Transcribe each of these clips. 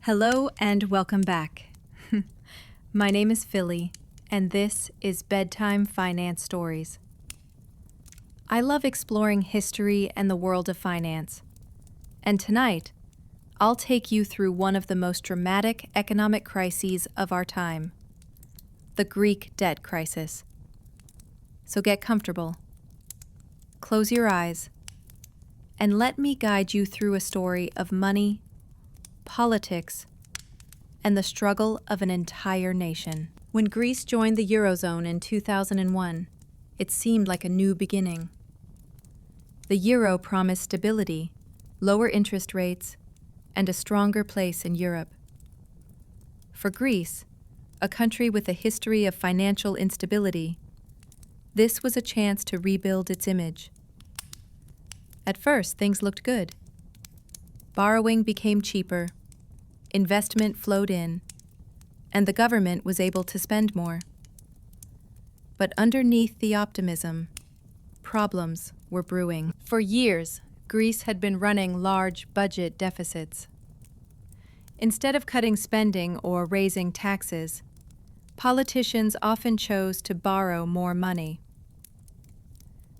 Hello and welcome back. My name is Philly, and this is Bedtime Finance Stories. I love exploring history and the world of finance. And tonight, I'll take you through one of the most dramatic economic crises of our time, the Greek debt crisis. So get comfortable, close your eyes, and let me guide you through a story of money, politics, and the struggle of an entire nation. When Greece joined the Eurozone in 2001, it seemed like a new beginning. The euro promised stability, lower interest rates, and a stronger place in Europe. For Greece, a country with a history of financial instability, this was a chance to rebuild its image. At first, things looked good. Borrowing became cheaper, investment flowed in, and the government was able to spend more. But underneath the optimism, problems were brewing. For years, Greece had been running large budget deficits. Instead of cutting spending or raising taxes, politicians often chose to borrow more money.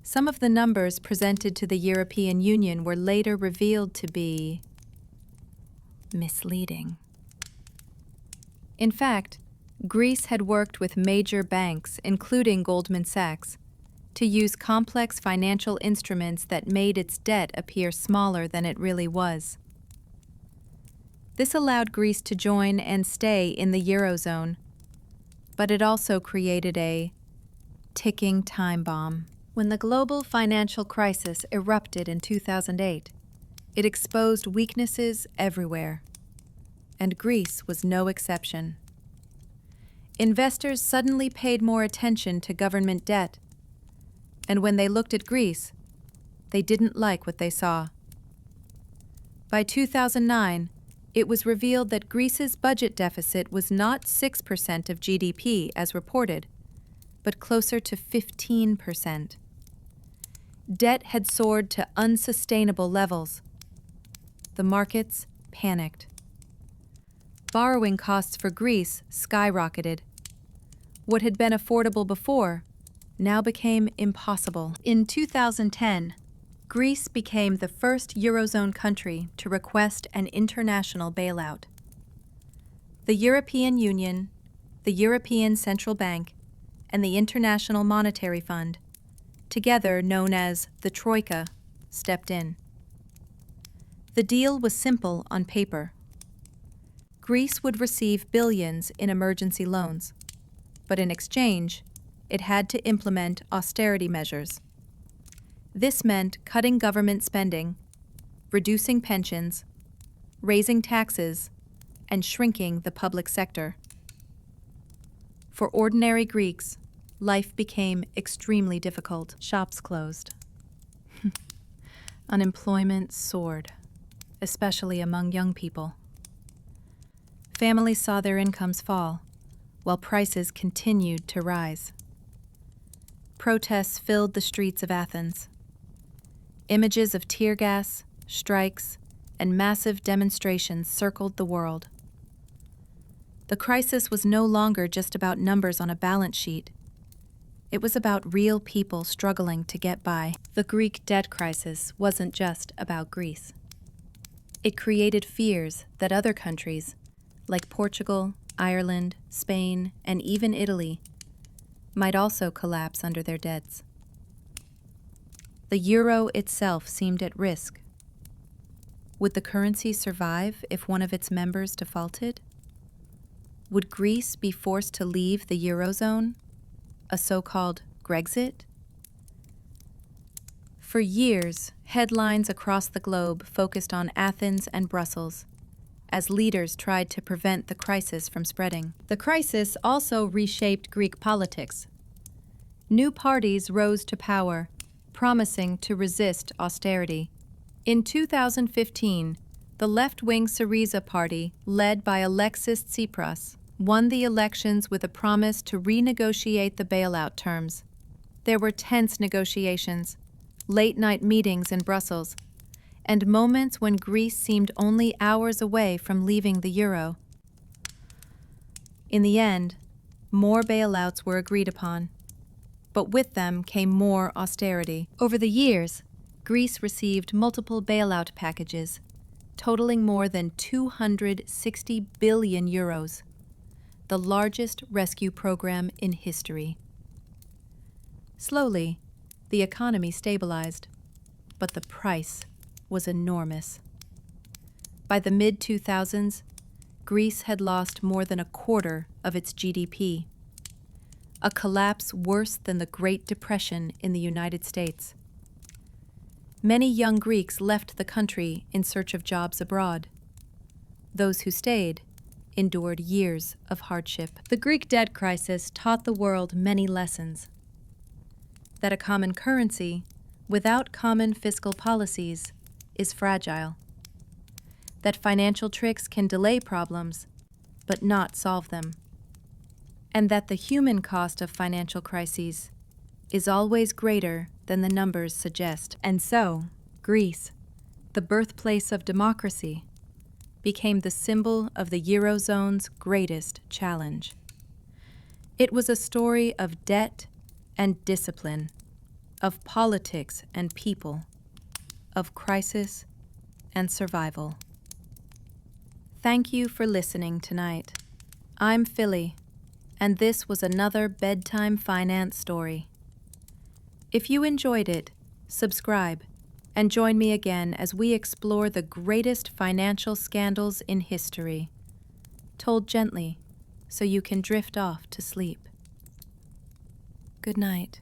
Some of the numbers presented to the European Union were later revealed to be misleading. In fact, Greece had worked with major banks, including Goldman Sachs, to use complex financial instruments that made its debt appear smaller than it really was. This allowed Greece to join and stay in the Eurozone, but it also created a ticking time bomb. When the global financial crisis erupted in 2008, it exposed weaknesses everywhere, and Greece was no exception. Investors suddenly paid more attention to government debt, and when they looked at Greece, they didn't like what they saw. By 2009, it was revealed that Greece's budget deficit was not 6% of GDP as reported, but closer to 15%. Debt had soared to unsustainable levels. The markets panicked. Borrowing costs for Greece skyrocketed. What had been affordable before now became impossible. In 2010, Greece became the first Eurozone country to request an international bailout. The European Union, the European Central Bank, and the International Monetary Fund, together known as the Troika, stepped in. The deal was simple on paper. Greece would receive billions in emergency loans, but in exchange, it had to implement austerity measures. This meant cutting government spending, reducing pensions, raising taxes, and shrinking the public sector. For ordinary Greeks, life became extremely difficult. Shops closed. Unemployment soared, especially among young people. Families saw their incomes fall, while prices continued to rise. Protests filled the streets of Athens. Images of tear gas, strikes, and massive demonstrations circled the world. The crisis was no longer just about numbers on a balance sheet. It was about real people struggling to get by. The Greek debt crisis wasn't just about Greece. It created fears that other countries, like Portugal, Ireland, Spain, and even Italy, might also collapse under their debts. The euro itself seemed at risk. Would the currency survive if one of its members defaulted? Would Greece be forced to leave the Eurozone, a so-called Grexit? For years, headlines across the globe focused on Athens and Brussels, as leaders tried to prevent the crisis from spreading. The crisis also reshaped Greek politics. New parties rose to power, promising to resist austerity. In 2015, the left-wing Syriza party, led by Alexis Tsipras, won the elections with a promise to renegotiate the bailout terms. There were tense negotiations, late-night meetings in Brussels, and moments when Greece seemed only hours away from leaving the euro. In the end, more bailouts were agreed upon, but with them came more austerity. Over the years, Greece received multiple bailout packages, totaling more than 260 billion euros, the largest rescue program in history. Slowly, the economy stabilized, but the price was enormous. By the mid-2000s, Greece had lost more than a quarter of its GDP, a collapse worse than the Great Depression in the United States. Many young Greeks left the country in search of jobs abroad. Those who stayed endured years of hardship. The Greek debt crisis taught the world many lessons. That a common currency, without common fiscal policies, is fragile. That financial tricks can delay problems, but not solve them. And that the human cost of financial crises is always greater than the numbers suggest. And so, Greece, the birthplace of democracy, became the symbol of the Eurozone's greatest challenge. It was a story of debt and discipline, of politics and people, of crisis and survival. Thank you for listening tonight. I'm Philly, and this was another Bedtime Finance story. If you enjoyed it, subscribe and join me again as we explore the greatest financial scandals in history, told gently so you can drift off to sleep. Good night.